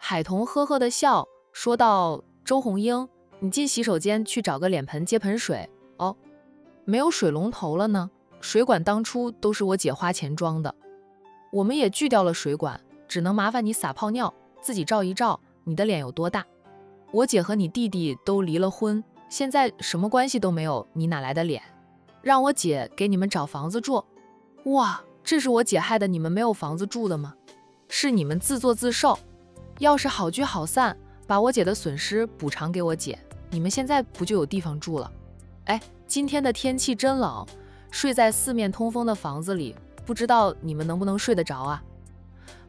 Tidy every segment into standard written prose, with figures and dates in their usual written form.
海童呵呵的笑，说道：周红英，你进洗手间去找个脸盆接盆水。哦，没有水龙头了呢，水管当初都是我姐花钱装的，我们也锯掉了水管，只能麻烦你撒泡尿，自己照一照你的脸有多大。我姐和你弟弟都离了婚，现在什么关系都没有，你哪来的脸？让我姐给你们找房子住。哇，这是我姐害得你们没有房子住的吗？是你们自作自受。要是好聚好散，把我姐的损失补偿给我姐，你们现在不就有地方住了？哎，今天的天气真冷，睡在四面通风的房子里，不知道你们能不能睡得着啊？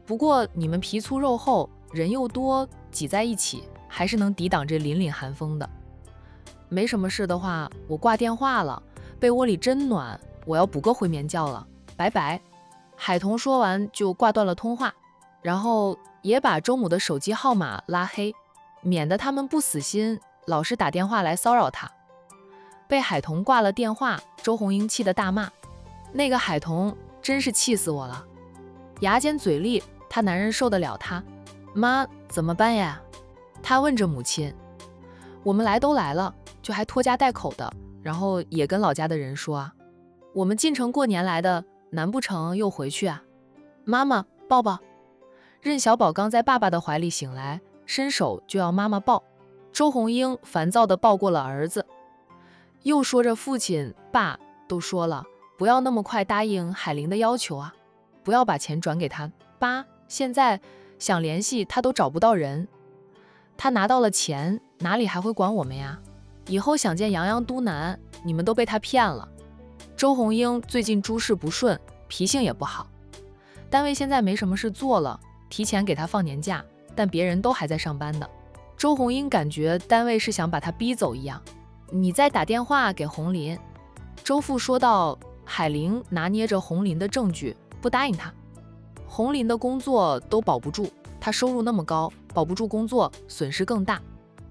不过你们皮粗肉厚，人又多，挤在一起，还是能抵挡这凛凛寒风的。没什么事的话，我挂电话了，被窝里真暖，我要补个回眠觉了，拜拜。海童说完就挂断了通话，然后也把周母的手机号码拉黑，免得他们不死心，老是打电话来骚扰他。被海童挂了电话，周红英气得大骂：那个海童真是气死我了，牙尖嘴利，他男人受得了他？妈，怎么办呀？他问着母亲。我们来都来了，就还拖家带口的，然后也跟老家的人说啊，我们进城过年来的，难不成又回去啊？妈妈，抱抱。任小宝刚在爸爸的怀里醒来，伸手就要妈妈抱，周红英烦躁地抱过了儿子，又说着父亲、爸都说了，不要那么快答应海玲的要求啊，不要把钱转给他。爸，现在想联系他都找不到人，他拿到了钱，哪里还会管我们呀？以后想见洋洋都难，你们都被他骗了。周红英最近诸事不顺，脾性也不好，单位现在没什么事做了，提前给他放年假，但别人都还在上班呢。周红英感觉单位是想把他逼走一样。你再打电话给红林。周父说道。海玲拿捏着红林的证据，不答应他。红林的工作都保不住，他收入那么高，保不住工作，损失更大。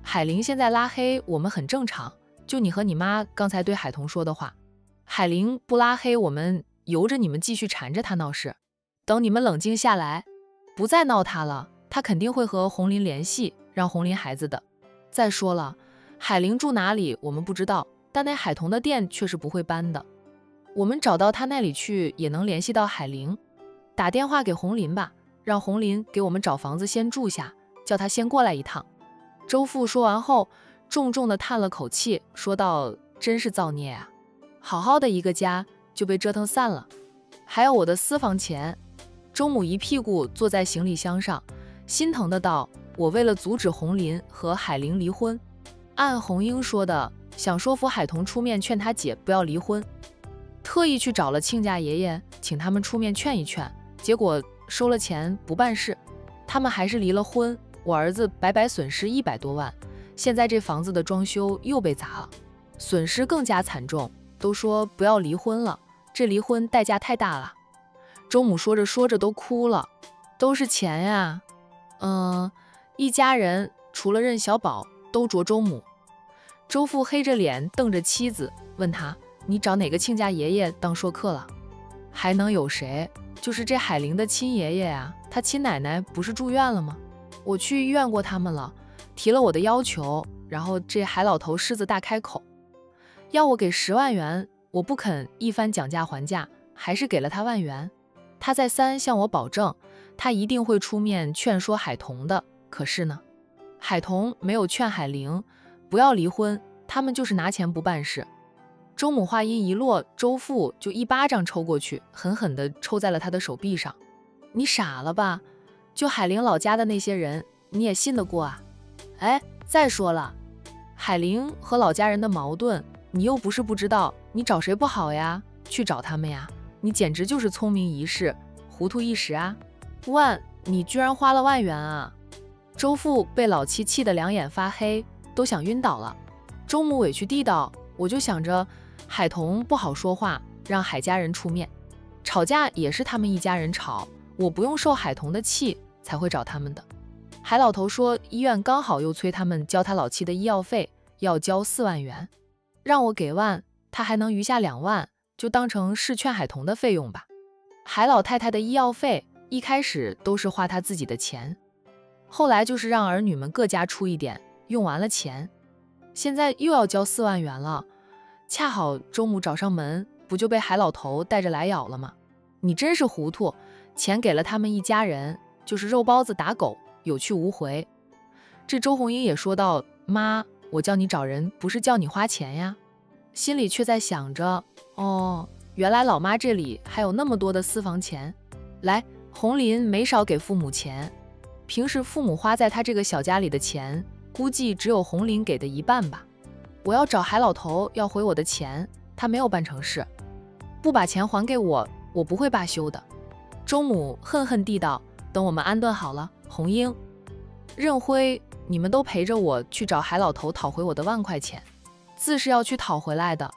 海玲现在拉黑我们很正常，就你和你妈刚才对海童说的话。海玲不拉黑我们，由着你们继续缠着他闹事，等你们冷静下来，不再闹他了，他肯定会和红林联系，让红林孩子的。再说了，海玲住哪里我们不知道，但那海童的店却是不会搬的，我们找到他那里去也能联系到海玲。打电话给红林吧，让红林给我们找房子先住下，叫他先过来一趟。周父说完后，重重地叹了口气，说道：真是造孽啊，好好的一个家就被折腾散了，还有我的私房钱。周母一屁股坐在行李箱上，心疼的道：我为了阻止红林和海玲离婚，按红英说的，想说服海童出面劝他姐不要离婚，特意去找了亲家爷爷，请他们出面劝一劝，结果收了钱不办事，他们还是离了婚。我儿子白白损失100多万，现在这房子的装修又被砸了，损失更加惨重，都说不要离婚了，这离婚代价太大了。周母说着说着都哭了，都是钱呀。一家人除了任小宝都着周母。周父黑着脸瞪着妻子，问他：你找哪个亲家爷爷当说客了？还能有谁？就是这海玲的亲爷爷呀，他亲奶奶不是住院了吗？我去医院过他们了，提了我的要求，然后这海老头狮子大开口，要我给10万元，我不肯，一番讲价还价，还是给了他1万元。他再三向我保证，他一定会出面劝说海童的，可是呢，海童没有劝海玲不要离婚，他们就是拿钱不办事。周母话音一落，周父就一巴掌抽过去，狠狠地抽在了他的手臂上。你傻了吧？就海玲老家的那些人，你也信得过啊？哎，再说了，海玲和老家人的矛盾，你又不是不知道，你找谁不好呀？去找他们呀！你简直就是聪明一世，糊涂一时啊！你居然花了1万元啊！周父被老妻气得两眼发黑，都想晕倒了。周母委屈地道：我就想着海童不好说话，让海家人出面，吵架也是他们一家人吵，我不用受海童的气才会找他们的。海老头说医院刚好又催他们交他老妻的医药费，要交4万元，让我给万，他还能余下2万，就当成是劝海童的费用吧。海老太太的医药费一开始都是花他自己的钱，后来就是让儿女们各家出一点，用完了钱，现在又要交4万元了。恰好周母找上门，不就被海老头带着来咬了吗？你真是糊涂，钱给了他们一家人，就是肉包子打狗，有去无回。这周红英也说道：妈，我叫你找人，不是叫你花钱呀。心里却在想着，哦，原来老妈这里还有那么多的私房钱。来，红林没少给父母钱，平时父母花在他这个小家里的钱，估计只有红林给的一半吧。我要找海老头要回我的钱，他没有办成事，不把钱还给我，我不会罢休的。周母恨恨地道：等我们安顿好了，红英、任辉，你们都陪着我去找海老头讨回我的1万块钱，自是要去讨回来的。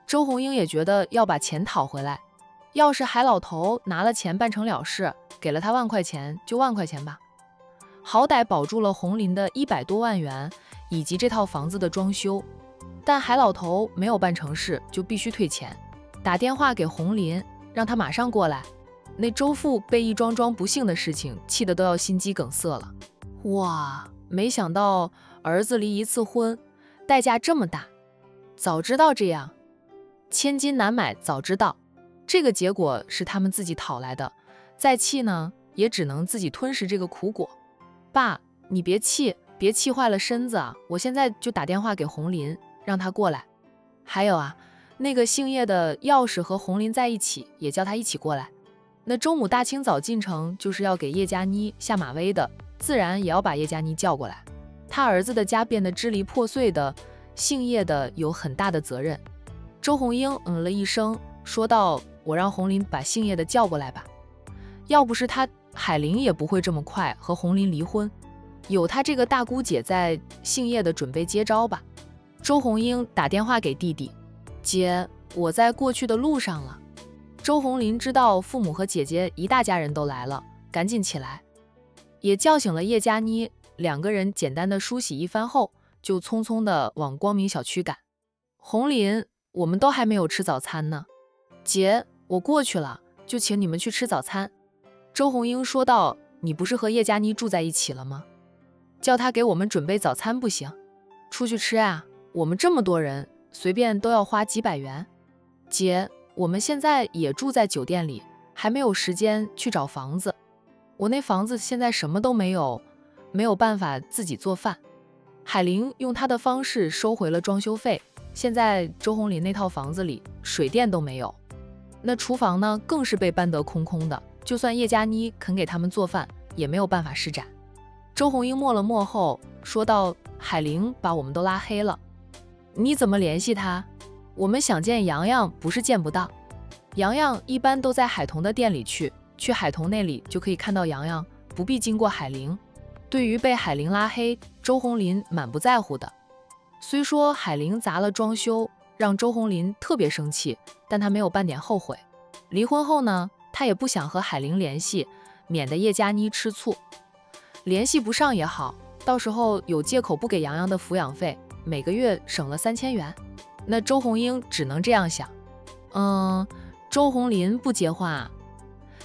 周红英也觉得要把钱讨回来，要是海老头拿了钱办成了事，给了他1万块钱就1万块钱吧，好歹保住了红林的100多万元以及这套房子的装修。但海老头没有办成事，就必须退钱，打电话给红林，让他马上过来。那周父被一桩桩不幸的事情气得都要心肌梗塞了。哇，没想到儿子离1次婚，代价这么大。早知道这样，千金难买早知道。这个结果是他们自己讨来的，再气呢，也只能自己吞食这个苦果。爸，你别气，别气坏了身子啊！我现在就打电话给红林，让他过来。还有啊，那个姓叶的钥匙和红林在一起，也叫他一起过来。那周母大清早进城就是要给叶佳妮下马威的，自然也要把叶佳妮叫过来。他儿子的家变得支离破碎的，姓叶的有很大的责任。周红英了一声，说道：我让红林把姓叶的叫过来吧，要不是他，海玲也不会这么快和红林离婚。有他这个大姑姐在，姓叶的准备接招吧。周红英打电话给弟弟：姐，我在过去的路上了。周红林知道父母和姐姐一大家人都来了，赶紧起来，也叫醒了叶佳妮。2个人简单的梳洗一番后，就匆匆的往光明小区赶。红林，我们都还没有吃早餐呢。姐，我过去了，就请你们去吃早餐。周红英说道：你不是和叶佳妮住在一起了吗？叫她给我们准备早餐不行？出去吃啊，我们这么多人，随便都要花几百元。姐，我们现在也住在酒店里，还没有时间去找房子。我那房子现在什么都没有，没有办法自己做饭。海玲用她的方式收回了装修费，现在周红林那套房子里水电都没有，那厨房呢更是被搬得空空的，就算叶佳妮肯给他们做饭，也没有办法施展。周红英默了默后说道：海玲把我们都拉黑了，你怎么联系她？我们想见洋洋不是见不到，洋洋一般都在海童的店里去海童那里就可以看到洋洋，不必经过海玲。对于被海玲拉黑，周红林满不在乎的。虽说海玲砸了装修，让周红林特别生气，但他没有半点后悔。离婚后呢，他也不想和海玲联系，免得叶佳妮吃醋。联系不上也好，到时候有借口不给洋洋的抚养费，每个月省了3000元。那周红英只能这样想。周红林不接话，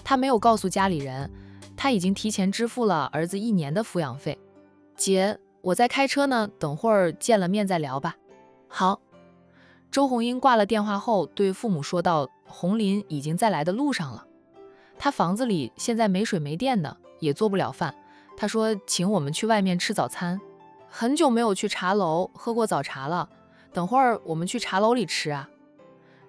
他没有告诉家里人，他已经提前支付了儿子1年的抚养费。姐，我在开车呢，等会儿见了面再聊吧。好。周红英挂了电话后对父母说道：红林已经在来的路上了，他房子里现在没水没电的，也做不了饭，他说请我们去外面吃早餐，很久没有去茶楼喝过早茶了，等会儿我们去茶楼里吃啊。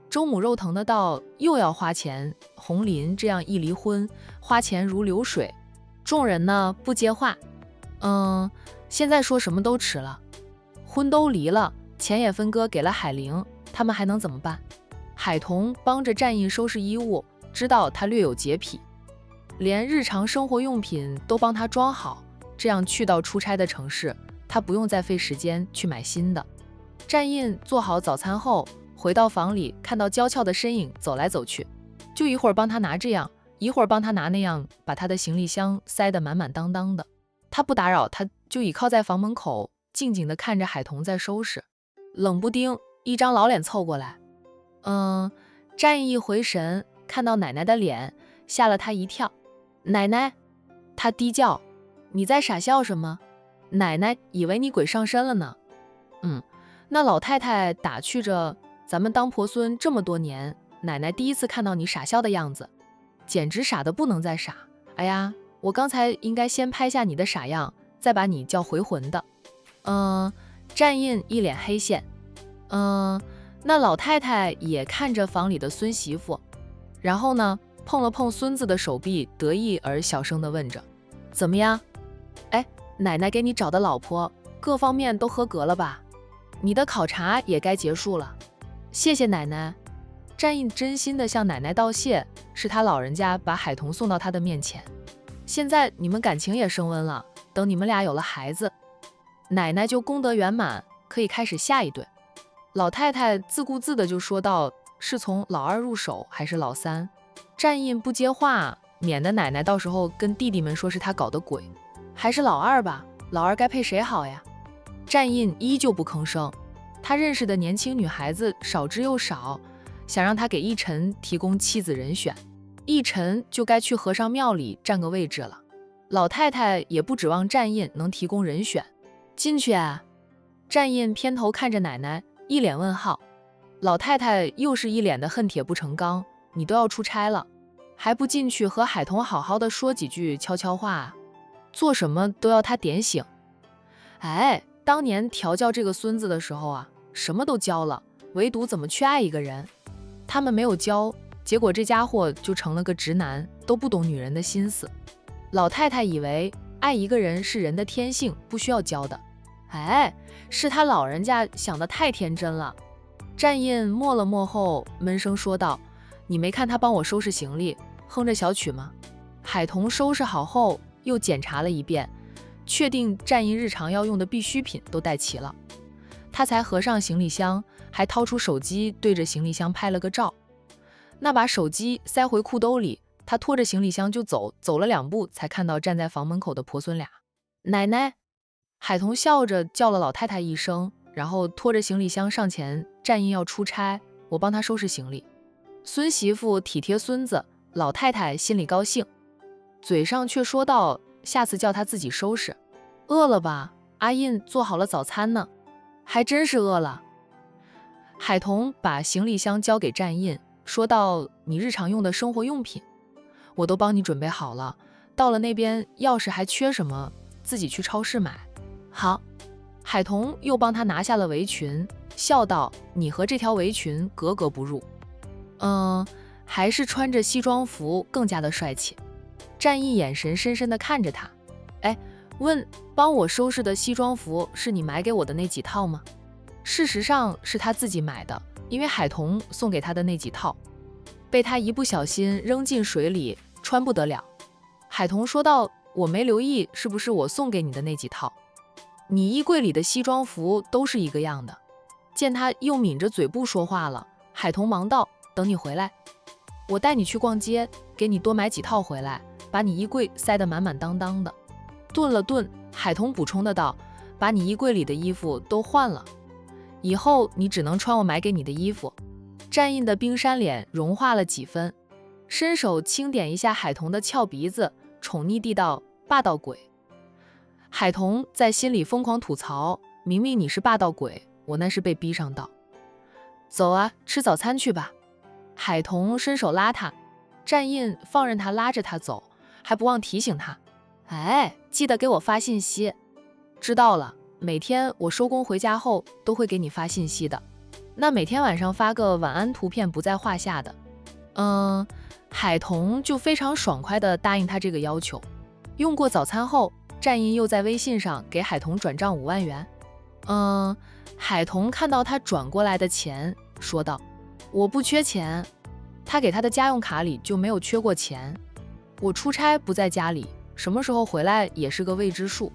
周母肉疼的道：又要花钱，红林这样一离婚，花钱如流水。众人呢不接话。现在说什么都迟了，婚都离了，钱也分割给了海玲，他们还能怎么办？海童帮着战印收拾衣物，知道他略有洁癖，连日常生活用品都帮他装好，这样去到出差的城市，他不用再费时间去买新的。战印做好早餐后，回到房里，看到娇俏的身影走来走去，就一会儿帮他拿这样，一会儿帮他拿那样，把他的行李箱塞得满满当当的。他不打扰，他就倚靠在房门口，静静地看着海童在收拾。冷不丁一张老脸凑过来，战印一回神，看到奶奶的脸，吓了他一跳。奶奶，他低叫：你在傻笑什么？奶奶以为你鬼上身了呢。那老太太打趣着，咱们当婆孙这么多年，奶奶第一次看到你傻笑的样子，简直傻得不能再傻。哎呀，我刚才应该先拍下你的傻样，再把你叫回魂的。战印一脸黑线。那老太太也看着房里的孙媳妇，然后呢，碰了碰孙子的手臂，得意而小声地问着：怎么样？哎，奶奶给你找的老婆，各方面都合格了吧？你的考察也该结束了。谢谢奶奶。战印真心地向奶奶道谢，是他老人家把海童送到他的面前。现在你们感情也升温了，等你们俩有了孩子，奶奶就功德圆满，可以开始下一对。老太太自顾自地就说道：是从老二入手还是老三？战印不接话，免得奶奶到时候跟弟弟们说是他搞的鬼。还是老二吧，老二该配谁好呀？战印依旧不吭声。他认识的年轻女孩子少之又少，想让他给奕晨提供妻子人选，奕晨就该去和尚庙里占个位置了。老太太也不指望战印能提供人选。进去啊！战印偏头看着奶奶，一脸问号。老太太又是一脸的恨铁不成钢，你都要出差了，还不进去和海童好好的说几句悄悄话啊？做什么都要他点醒。哎，当年调教这个孙子的时候啊，什么都教了，唯独怎么去爱一个人，他们没有教，结果这家伙就成了个直男，都不懂女人的心思。老太太以为爱一个人是人的天性，不需要教的。哎，是他老人家想得太天真了。战印默了默后，闷声说道：你没看他帮我收拾行李，哼着小曲吗？海童收拾好后，又检查了一遍，确定战印日常要用的必需品都带齐了，他才合上行李箱，还掏出手机对着行李箱拍了个照。那把手机塞回裤兜里，他拖着行李箱就走了2步，才看到站在房门口的婆孙俩。奶奶！海童笑着叫了老太太一声，然后拖着行李箱上前。战印要出差，我帮他收拾行李。孙媳妇体贴孙子，老太太心里高兴，嘴上却说道：下次叫他自己收拾。饿了吧？阿印做好了早餐呢。还真是饿了。海童把行李箱交给战印，说道：你日常用的生活用品我都帮你准备好了，到了那边要是还缺什么，自己去超市买。好。海童又帮他拿下了围裙，笑道：你和这条围裙格格不入。还是穿着西装服更加的帅气。战印眼神深深地看着他，问：帮我收拾的西装服是你买给我的那几套吗？事实上是他自己买的，因为海童送给他的那几套被他一不小心扔进水里，穿不得了。海童说道：我没留意是不是我送给你的那几套，你衣柜里的西装服都是一个样的。见他又抿着嘴不说话了，海童忙道：等你回来，我带你去逛街，给你多买几套回来，把你衣柜塞得满满当当的。顿了顿，海童补充的道：把你衣柜里的衣服都换了，以后你只能穿我买给你的衣服。战印的冰山脸融化了几分，伸手轻点一下海童的翘鼻子，宠溺地道：霸道鬼。海童在心里疯狂吐槽：明明你是霸道鬼，我那是被逼上道。走啊，吃早餐去吧。海童伸手拉他，战印放任他拉着他走，还不忘提醒他：记得给我发信息。知道了，每天我收工回家后都会给你发信息的，那每天晚上发个晚安图片不在话下的。海童就非常爽快地答应他这个要求。用过早餐后，战印又在微信上给海童转账5万元。海童看到他转过来的钱，说道：我不缺钱。他给他的家用卡里就没有缺过钱。我出差不在家里，什么时候回来也是个未知数。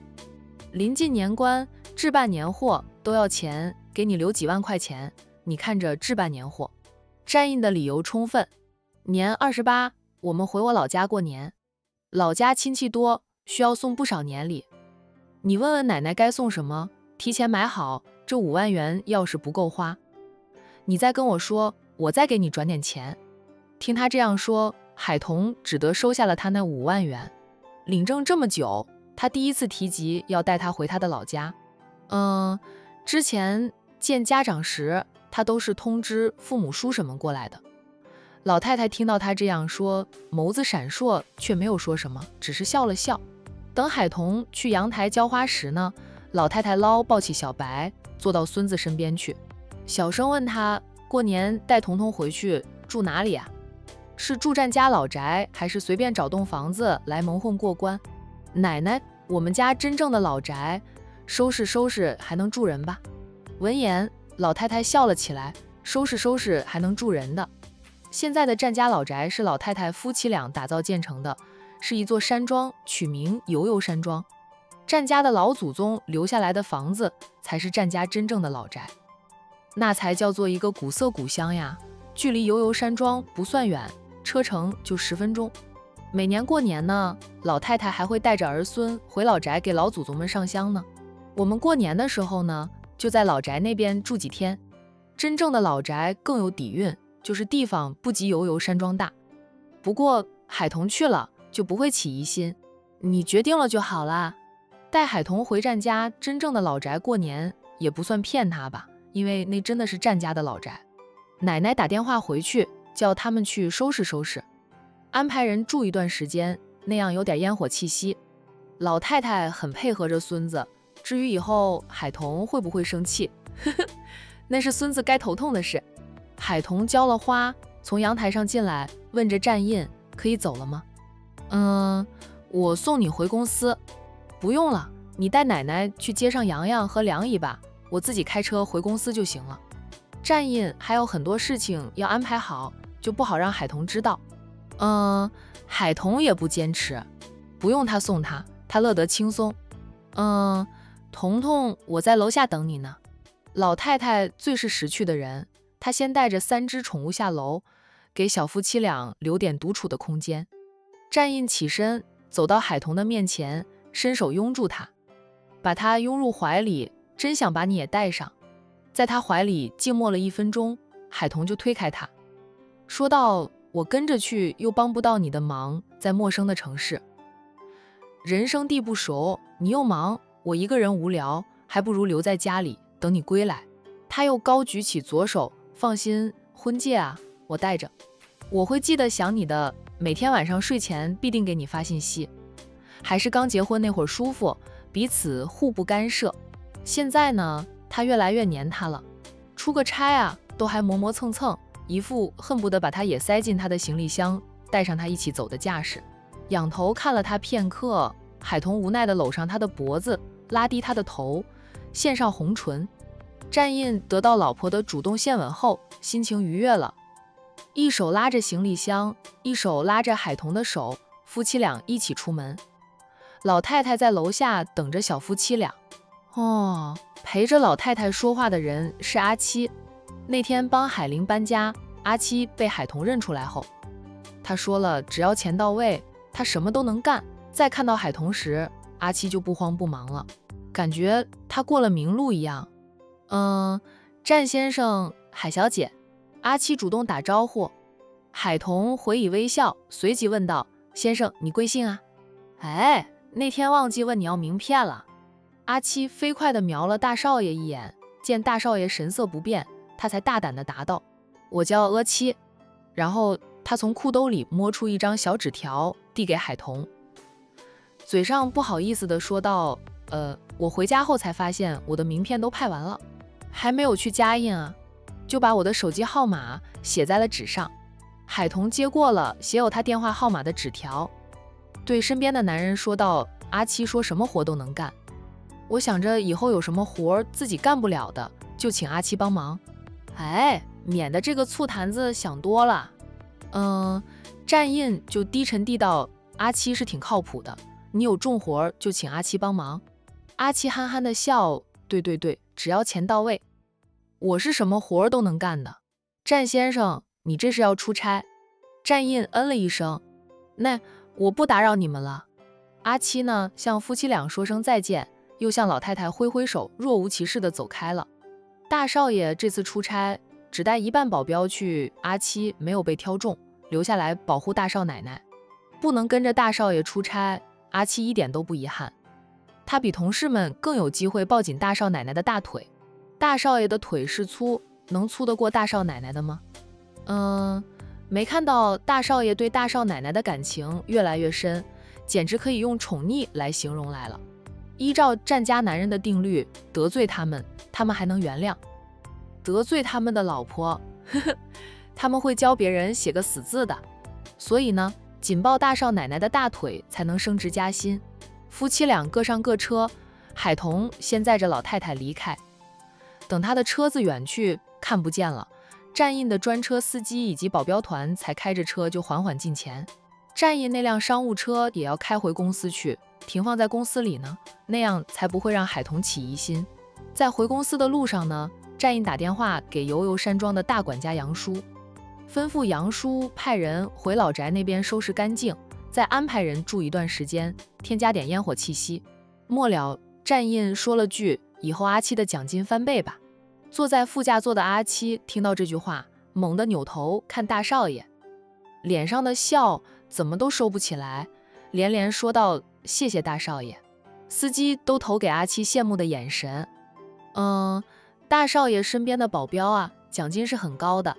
临近年关，置办年货都要钱，给你留几万块钱，你看着置办年货。战印的理由充分。年28，我们回我老家过年，老家亲戚多，需要送不少年礼。你问问奶奶该送什么，提前买好，这5万元要是不够花，你再跟我说，我再给你转点钱。听他这样说，海童只得收下了他那5万元。领证这么久，他第一次提及要带他回他的老家。之前见家长时，他都是通知父母叔婶们过来的。老太太听到他这样说，眸子闪烁，却没有说什么，只是笑了笑。等海童去阳台浇花时呢，老太太抱起小白，坐到孙子身边去，小声问他，过年带彤彤回去住哪里啊？是住占家老宅，还是随便找栋房子来蒙混过关？奶奶，我们家真正的老宅，收拾收拾还能住人吧？闻言，老太太笑了起来，收拾收拾还能住人的。现在的占家老宅是老太太夫妻俩打造建成的，是一座山庄，取名悠悠山庄。占家的老祖宗留下来的房子，才是占家真正的老宅，那才叫做一个古色古香呀。距离悠悠山庄不算远，车程就10分钟。每年过年呢，老太太还会带着儿孙回老宅给老祖宗们上香呢。我们过年的时候呢，就在老宅那边住几天。真正的老宅更有底蕴，就是地方不及悠悠山庄大。不过海童去了就不会起疑心，你决定了就好啦。带海童回占家真正的老宅过年也不算骗他吧，因为那真的是占家的老宅。奶奶打电话回去，叫他们去收拾收拾，安排人住一段时间，那样有点烟火气息。老太太很配合着孙子，至于以后海童会不会生气，那是孙子该头痛的事。海童浇了花，从阳台上进来，问着占印，可以走了吗？我送你回公司。不用了，你带奶奶去接上洋洋和梁姨吧，我自己开车回公司就行了。占印还有很多事情要安排好，就不好让海童知道。海童也不坚持，不用他送他，他乐得轻松。彤彤，我在楼下等你呢。老太太最是识趣的人，她先带着3只宠物下楼，给小夫妻俩留点独处的空间。占印起身走到海童的面前，伸手拥住他，把他拥入怀里，真想把你也带上。在他怀里静默了1分钟，海童就推开他，说道，我跟着去又帮不到你的忙，在陌生的城市，人生地不熟，你又忙，我一个人无聊，还不如留在家里等你归来。他又高举起左手，放心，婚戒啊，我带着，我会记得想你的，每天晚上睡前必定给你发信息。还是刚结婚那会儿舒服，彼此互不干涉。现在呢，他越来越黏他了，出个差啊，都还磨磨蹭蹭，一副恨不得把他也塞进他的行李箱，带上他一起走的架势。仰头看了他片刻，海童无奈地搂上他的脖子，拉低他的头，献上红唇。占印得到老婆的主动献吻后，心情愉悦了，一手拉着行李箱，一手拉着海童的手，夫妻俩一起出门。老太太在楼下等着小夫妻俩。陪着老太太说话的人是阿七。那天帮海玲搬家，阿七被海童认出来后，他说了，只要钱到位，他什么都能干。再看到海童时，阿七就不慌不忙了，感觉他过了明路一样。占先生，海小姐。阿七主动打招呼，海童回以微笑，随即问道，先生，你贵姓啊？那天忘记问你要名片了。阿七飞快地瞄了大少爷一眼，见大少爷神色不变，他才大胆地答道，我叫阿七。然后他从裤兜里摸出一张小纸条，递给海童，嘴上不好意思地说道，我回家后才发现我的名片都派完了，还没有去加印啊，就把我的手机号码写在了纸上。海童接过了写有他电话号码的纸条，对身边的男人说道，阿七说什么活都能干，我想着以后有什么活自己干不了的，就请阿七帮忙。免得这个醋坛子想多了。占印就低沉地道，阿七是挺靠谱的，你有重活就请阿七帮忙。阿七憨憨的笑，对，只要钱到位，我是什么活都能干的。占先生，你这是要出差？占印嗯了一声，那我不打扰你们了。阿七呢，向夫妻俩说声再见，又向老太太挥挥手，若无其事地走开了。大少爷这次出差只带一半保镖去，阿七没有被挑中，留下来保护大少奶奶。不能跟着大少爷出差，阿七一点都不遗憾。他比同事们更有机会抱紧大少奶奶的大腿。大少爷的腿是粗，能粗得过大少奶奶的吗？没看到大少爷对大少奶奶的感情越来越深，简直可以用宠溺来形容来了。依照占家男人的定律，得罪他们，他们还能原谅；得罪他们的老婆，他们会教别人写个死字的。所以呢，紧抱大少奶奶的大腿才能升职加薪。夫妻俩各上各车，海童先载着老太太离开。等他的车子远去，看不见了，站印的专车司机以及保镖团才开着车就缓缓近前。站印那辆商务车也要开回公司去，停放在公司里呢，那样才不会让海童起疑心。在回公司的路上呢，站印打电话给游游山庄的大管家杨叔，吩咐杨叔派人回老宅那边收拾干净，再安排人住一段时间，添加点烟火气息。末了，站印说了句：“以后阿七的奖金翻倍吧。”坐在副驾座的阿七听到这句话，猛地扭头看大少爷，脸上的笑怎么都收不起来，连连说道：“谢谢大少爷。”司机都投给阿七羡慕的眼神。大少爷身边的保镖啊，奖金是很高的，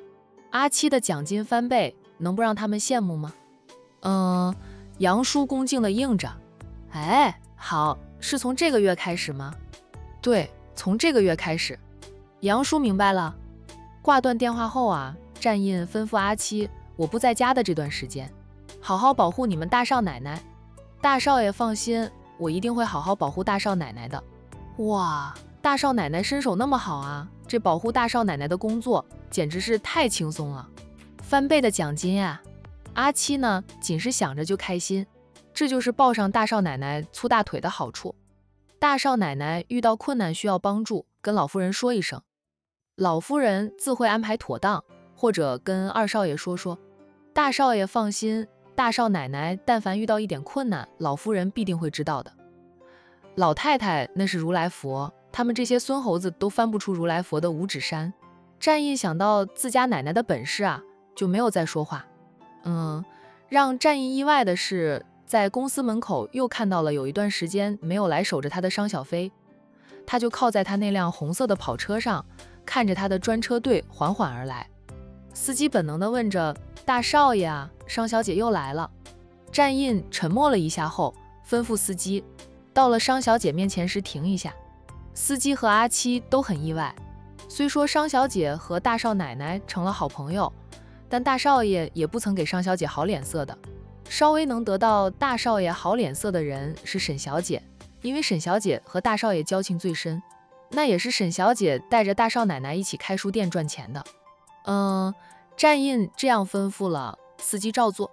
阿七的奖金翻倍，能不让他们羡慕吗？杨叔恭敬地应着。哎，好，是从这个月开始吗？对，从这个月开始。杨叔明白了。挂断电话后啊，站印吩咐阿七，我不在家的这段时间，好好保护你们大少奶奶。大少爷放心，我一定会好好保护大少奶奶的。哇，大少奶奶身手那么好啊，这保护大少奶奶的工作简直是太轻松了。翻倍的奖金呀！阿七呢，仅是想着就开心，这就是抱上大少奶奶粗大腿的好处。大少奶奶遇到困难需要帮助，跟老夫人说一声，老夫人自会安排妥当，或者跟二少爷说说。大少爷放心，大少奶奶但凡遇到一点困难，老夫人必定会知道的。老太太那是如来佛，他们这些孙猴子都翻不出如来佛的五指山。站印想到自家奶奶的本事啊，就没有再说话。让站印意外的是，在公司门口又看到了有一段时间没有来守着他的商小飞，他就靠在他那辆红色的跑车上，看着他的专车队缓缓而来。司机本能地问着：“大少爷啊，商小姐又来了。”站印沉默了一下后，吩咐司机到了商小姐面前时停一下。司机和阿七都很意外，虽说商小姐和大少奶奶成了好朋友，但大少爷也不曾给商小姐好脸色的。稍微能得到大少爷好脸色的人是沈小姐，因为沈小姐和大少爷交情最深，那也是沈小姐带着大少奶奶一起开书店赚钱的。站印这样吩咐了，司机照做。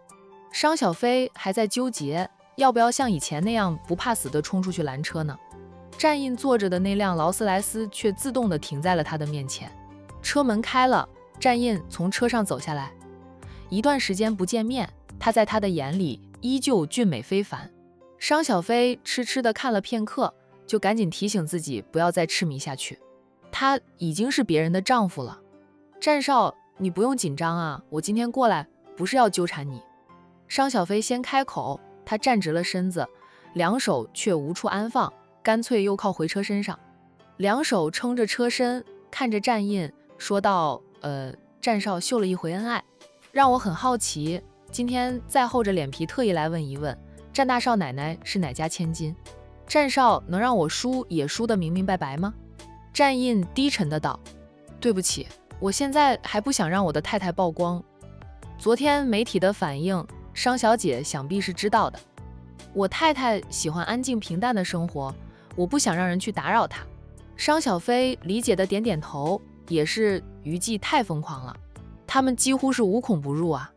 商小飞还在纠结要不要像以前那样不怕死地冲出去拦车呢。站印坐着的那辆劳斯莱斯却自动地停在了他的面前，车门开了，站印从车上走下来。一段时间不见面，他在他的眼里依旧俊美非凡。商小飞痴痴地看了片刻，就赶紧提醒自己不要再痴迷下去，他已经是别人的丈夫了。站少，你不用紧张啊，我今天过来不是要纠缠你。商小飞先开口，他站直了身子，两手却无处安放，干脆又靠回车身上，两手撑着车身，看着站印说道：“站少秀了一回恩爱，让我很好奇，今天再厚着脸皮特意来问一问，站大少奶奶是哪家千金？站少能让我输也输得明明白白吗？”站印低沉的道：“对不起，我现在还不想让我的太太曝光。昨天媒体的反应，商小姐想必是知道的。我太太喜欢安静平淡的生活，我不想让人去打扰她。”商小飞理解的点点头，也是娱记太疯狂了，他们几乎是无孔不入啊。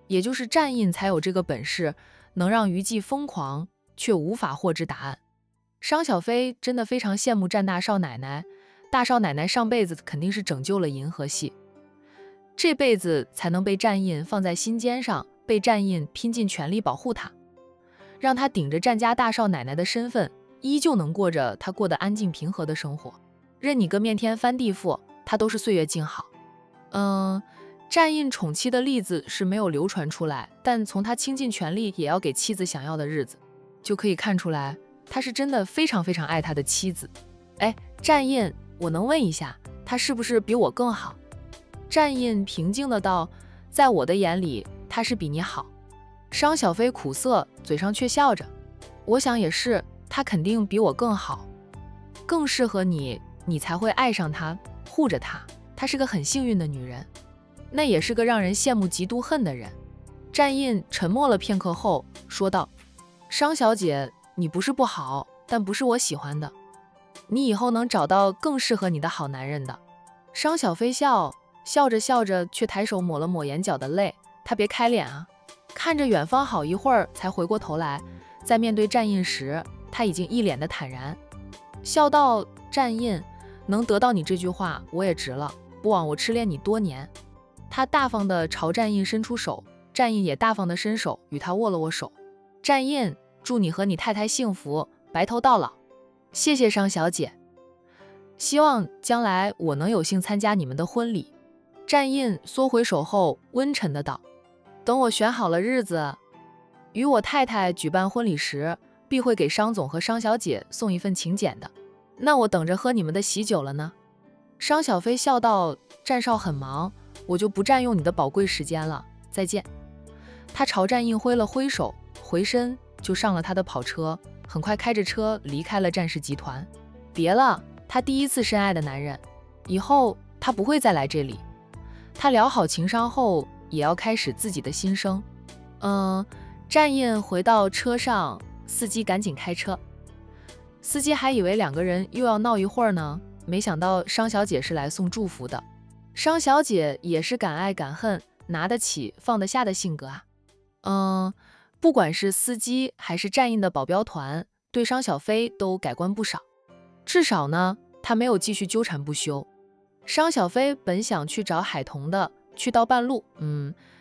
也就是站印才有这个本事，能让娱记疯狂，却无法获知答案。商小飞真的非常羡慕站大少奶奶，大少奶奶上辈子肯定是拯救了银河系，这辈子才能被站印放在心尖上，被站印拼尽全力保护她，让她顶着站家大少奶奶的身份，依旧能过着她过得安静平和的生活。任你个面天翻地覆，她都是岁月静好。站印宠妻的例子是没有流传出来，但从他倾尽全力也要给妻子想要的日子，就可以看出来，他是真的非常非常爱他的妻子。哎，战印，我能问一下，他是不是比我更好？战印平静的道，在我的眼里，他是比你好。商小飞苦涩，嘴上却笑着，我想也是，他肯定比我更好，更适合你，你才会爱上他，护着他。她是个很幸运的女人，那也是个让人羡慕嫉妒恨的人。战印沉默了片刻后说道，商小姐，你不是不好，但不是我喜欢的，你以后能找到更适合你的好男人的。商小飞笑着笑着，却抬手抹了抹眼角的泪，他别开脸啊。看着远方好一会儿才回过头来，在面对战印时，他已经一脸的坦然，笑道，战印，能得到你这句话我也值了，不枉我痴恋你多年。他大方地朝战印伸出手，战印也大方地伸手与他握了握手。战印，祝你和你太太幸福，白头到老。谢谢商小姐，希望将来我能有幸参加你们的婚礼。战印缩回手后温沉的道，等我选好了日子，与我太太举办婚礼时，必会给商总和商小姐送一份请柬的，那我等着喝你们的喜酒了呢。商小飞笑道，战少很忙，我就不占用你的宝贵时间了，再见。他朝战印挥了挥手，回身就上了他的跑车，很快开着车离开了战氏集团。别了，他第一次深爱的男人，以后他不会再来这里。他聊好情商后，也要开始自己的新生。战印回到车上，司机赶紧开车。司机还以为两个人又要闹一会儿呢，没想到商小姐是来送祝福的。商小姐也是敢爱敢恨，拿得起放得下的性格啊。不管是司机还是战印的保镖团，对商小飞都改观不少。至少呢，他没有继续纠缠不休。商小飞本想去找海童的，去到半路，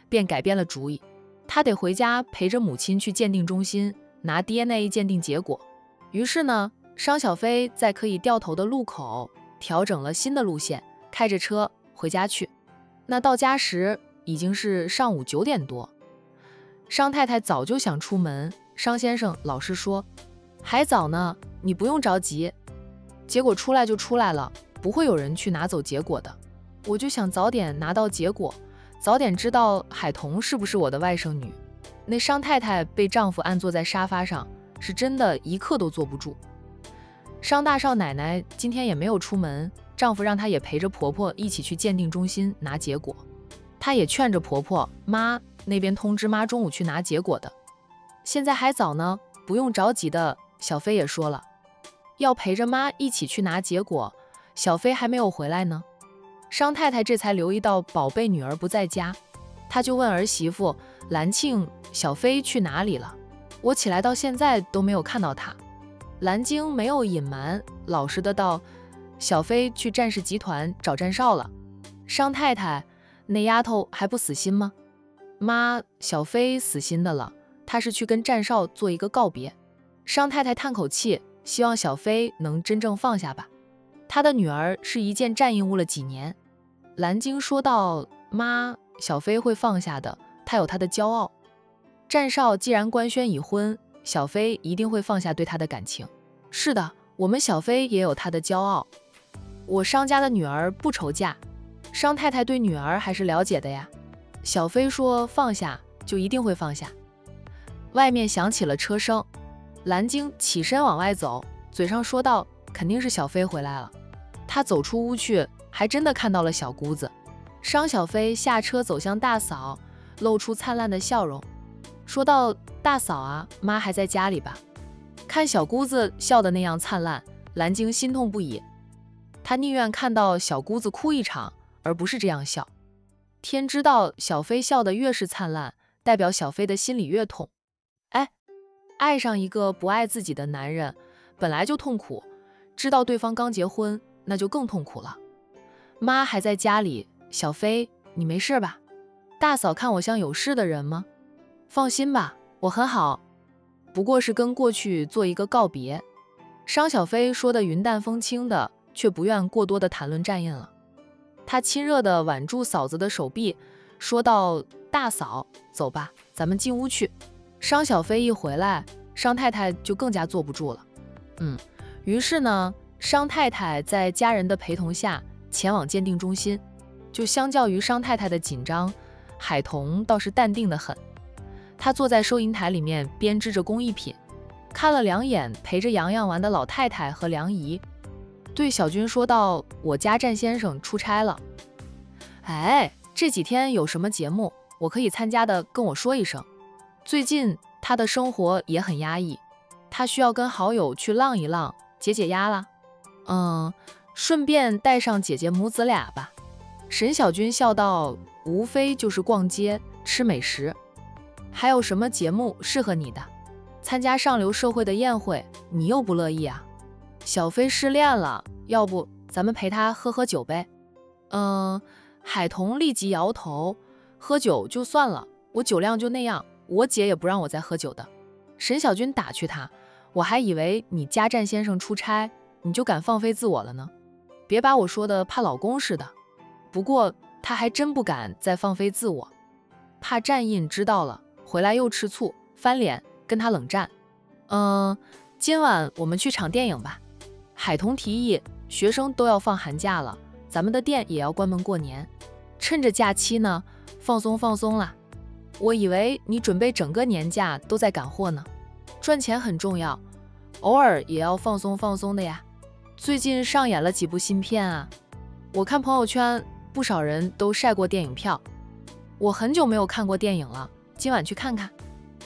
便改变了主意。他得回家陪着母亲去鉴定中心拿 DNA 鉴定结果。于是呢，商小飞在可以掉头的路口调整了新的路线，开着车回家去。那到家时已经是上午9点多。商太太早就想出门，商先生老是说，还早呢，你不用着急。结果出来就出来了，不会有人去拿走结果的。我就想早点拿到结果，早点知道海童是不是我的外甥女。那商太太被丈夫按坐在沙发上，是真的一刻都坐不住。商大少奶奶今天也没有出门，丈夫让她也陪着婆婆一起去鉴定中心拿结果。她也劝着婆婆妈那边通知妈中午去拿结果的。现在还早呢，不用着急的。小飞也说了，要陪着妈一起去拿结果，小飞还没有回来呢。商太太这才留意到宝贝女儿不在家，她就问儿媳妇兰庆，小飞去哪里了？我起来到现在都没有看到她。兰京没有隐瞒，老实的道，小飞去战氏集团找战少了。商太太，那丫头还不死心吗？妈，小飞死心的了，她是去跟战少做一个告别。商太太叹口气，希望小飞能真正放下吧。她的女儿是一件战印误了几年。兰京说道，妈，小飞会放下的，她有她的骄傲。战少既然官宣已婚，小飞一定会放下对他的感情。是的，我们小飞也有她的骄傲。我商家的女儿不愁嫁，商太太对女儿还是了解的呀。小飞说放下就一定会放下。外面响起了车声，兰京起身往外走，嘴上说道，肯定是小飞回来了。他走出屋去，还真的看到了小姑子。商小飞下车走向大嫂，露出灿烂的笑容，说道，大嫂啊，妈还在家里吧？看小姑子笑得那样灿烂，兰京心痛不已。他宁愿看到小姑子哭一场，而不是这样笑。天知道小飞笑得越是灿烂，代表小飞的心里越痛。爱上一个不爱自己的男人本来就痛苦，知道对方刚结婚，那就更痛苦了。妈还在家里，小飞，你没事吧？大嫂看我像有事的人吗？放心吧，我很好，不过是跟过去做一个告别。商小飞说的云淡风轻的，却不愿过多的谈论战印了。他亲热地挽住嫂子的手臂，说道，大嫂，走吧，咱们进屋去。商小飞一回来，商太太就更加坐不住了。于是呢，商太太在家人的陪同下前往鉴定中心。就相较于商太太的紧张，海童倒是淡定得很。他坐在收银台里面编织着工艺品，看了两眼陪着洋洋玩的老太太和梁姨，对小军说道：“我家战先生出差了。哎，这几天有什么节目我可以参加的，跟我说一声。最近他的生活也很压抑，他需要跟好友去浪一浪，解解压啦。顺便带上姐姐母子俩吧。”沈小军笑道：“无非就是逛街、吃美食，还有什么节目适合你的？参加上流社会的宴会，你又不乐意啊？小飞失恋了，要不咱们陪他喝喝酒呗？”海童立即摇头：“喝酒就算了，我酒量就那样，我姐也不让我再喝酒的。”沈小军打趣他：“我还以为你家战先生出差，你就敢放飞自我了呢，别把我说的怕老公似的。”不过他还真不敢再放飞自我，怕战印知道了回来又吃醋翻脸跟他冷战。今晚我们去场电影吧。海童提议，学生都要放寒假了，咱们的店也要关门过年，趁着假期呢放松放松啦。我以为你准备整个年假都在赶货呢。赚钱很重要，偶尔也要放松放松的呀。最近上演了几部新片啊，我看朋友圈不少人都晒过电影票，我很久没有看过电影了，今晚去看看。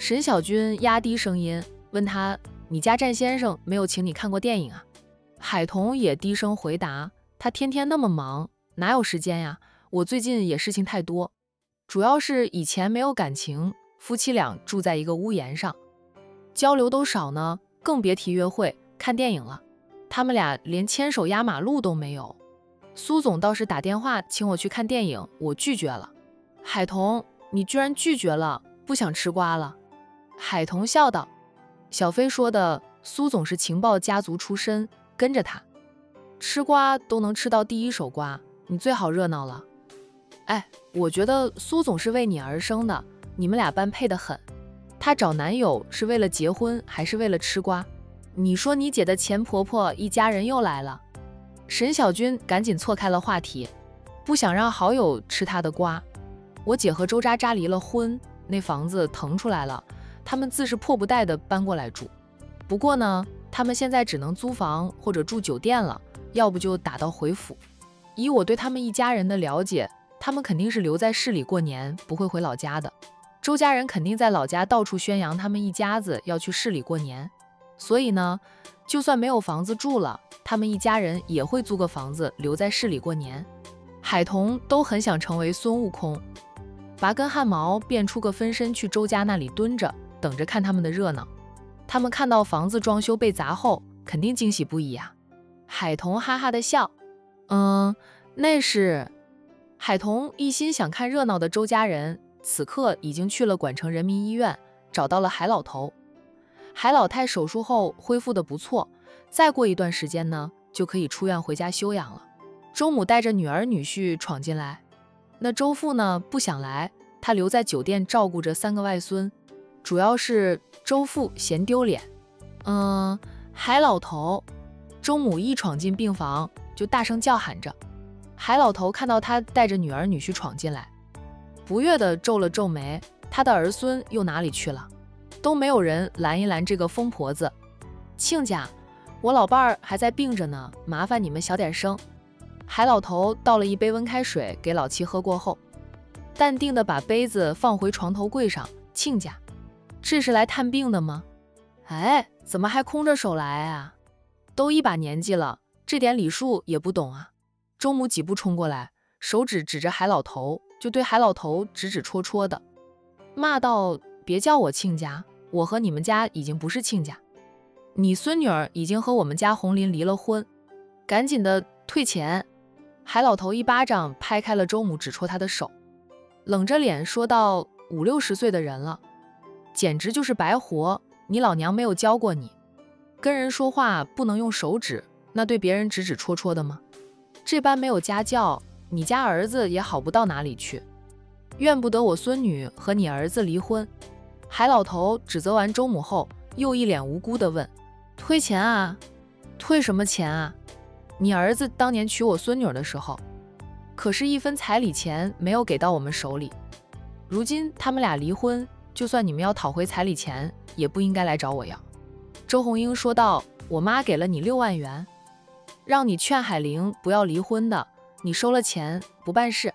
沈小军压低声音问他：“你家战先生没有请你看过电影啊？”海童也低声回答：“他天天那么忙，哪有时间呀？我最近也事情太多，主要是以前没有感情，夫妻俩住在一个屋檐上，交流都少呢，更别提约会、看电影了。他们俩连牵手压马路都没有。苏总倒是打电话请我去看电影，我拒绝了。”海童，你居然拒绝了，不想吃瓜了？海童笑道：“小飞说的，苏总是情报家族出身，跟着他吃瓜都能吃到第一手瓜，你最好热闹了。哎，我觉得苏总是为你而生的，你们俩般配得很。他找男友是为了结婚还是为了吃瓜？你说你姐的前婆婆一家人又来了。”沈小军赶紧错开了话题，不想让好友吃他的瓜。我姐和周渣渣离了婚，那房子腾出来了，他们自是迫不待地搬过来住。不过呢，他们现在只能租房或者住酒店了，要不就打道回府。以我对他们一家人的了解，他们肯定是留在市里过年，不会回老家的。周家人肯定在老家到处宣扬他们一家子要去市里过年，所以呢，就算没有房子住了，他们一家人也会租个房子留在市里过年。海童都很想成为孙悟空，拔根汗毛变出个分身去周家那里蹲着，等着看他们的热闹。他们看到房子装修被砸后，肯定惊喜不已啊。海童哈哈的笑，那是。海童一心想看热闹的周家人，此刻已经去了管城人民医院，找到了海老头。海老太手术后恢复得不错，再过一段时间呢，就可以出院回家休养了。周母带着女儿女婿闯进来，那周父呢不想来，他留在酒店照顾着3个外孙，主要是周父嫌丢脸。海老头，周母一闯进病房就大声叫喊着。海老头看到他带着女儿女婿闯进来，不悦地皱了皱眉，他的儿孙又哪里去了？都没有人拦一拦这个疯婆子。亲家，我老伴儿还在病着呢，麻烦你们小点声。海老头倒了一杯温开水给老七喝过后，淡定地把杯子放回床头柜上。亲家，这是来探病的吗？哎，怎么还空着手来啊？都一把年纪了，这点礼数也不懂啊。周母几步冲过来，手指指着海老头，就对海老头指指戳戳的，骂道：“别叫我亲家，我和你们家已经不是亲家，你孙女儿已经和我们家红林离了婚，赶紧的退钱。”海老头一巴掌拍开了周母指戳他的手，冷着脸说道：“5、60岁的人了，简直就是白活，你老娘没有教过你，跟人说话不能用手指，那对别人指指戳戳的吗？这般没有家教，你家儿子也好不到哪里去，怨不得我孙女和你儿子离婚。”海老头指责完周母后，又一脸无辜地问：“退钱啊？退什么钱啊？你儿子当年娶我孙女的时候，可是一分彩礼钱没有给到我们手里。如今他们俩离婚，就算你们要讨回彩礼钱，也不应该来找我要。周红英说道，我妈给了你6万元，让你劝海玲不要离婚的，你收了钱不办事。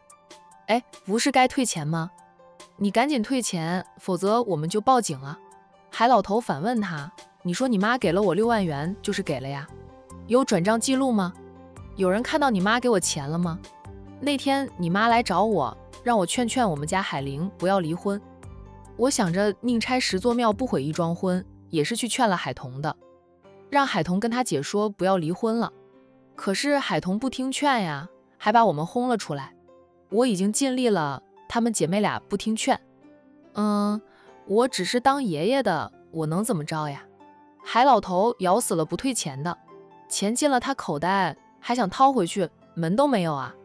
哎，不是该退钱吗？你赶紧退钱，否则我们就报警了。海老头反问他，你说你妈给了我6万元就是给了呀，有转账记录吗？有人看到你妈给我钱了吗？那天你妈来找我，让我劝劝我们家海玲不要离婚。我想着宁拆10座庙不毁一桩婚，也是去劝了海彤的，让海彤跟他姐说不要离婚了。可是海彤不听劝呀，还把我们轰了出来。我已经尽力了，她们姐妹俩不听劝。我只是当爷爷的，我能怎么着呀？海老头咬死了不退钱的，钱进了他口袋，还想掏回去，门都没有啊！